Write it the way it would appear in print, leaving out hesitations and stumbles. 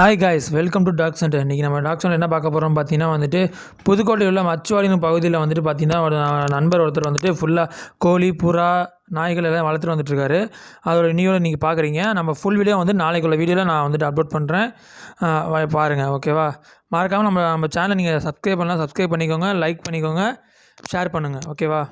Hi guys, welcome to dog centre. இன்றைக்கி நம்ம talk centre என்ன பார்க்க போகிறோம் பார்த்தீங்கன்னா வந்துட்டு புதுக்கோட்டையில் உள்ள மச்சுவாடின பகுதியில் வந்துட்டு பார்த்தீங்கன்னா ஒரு நண்பர் ஒருத்தர் வந்துட்டு ஃபுல்லாக கோழி, புறா, நாய்கள் எல்லாம் வளர்த்துட்டு வந்துட்டுருக்காரு. அதோட நியூவில் நீங்கள் பார்க்குறீங்க. நம்ம ஃபுல் வீடியோ வந்து நாளைக்குள்ள வீடியோவில் நான் வந்துட்டு அப்லோட் பண்ணுறேன். பாருங்கள், ஓகேவா? மறக்காமல் நம்ம சேனலை நீங்கள் சப்ஸ்கிரைப் பண்ணலாம், சப்ஸ்கிரைப் பண்ணிக்கோங்க, லைக் பண்ணிக்கோங்க, ஷேர் பண்ணுங்கள், ஓகேவா?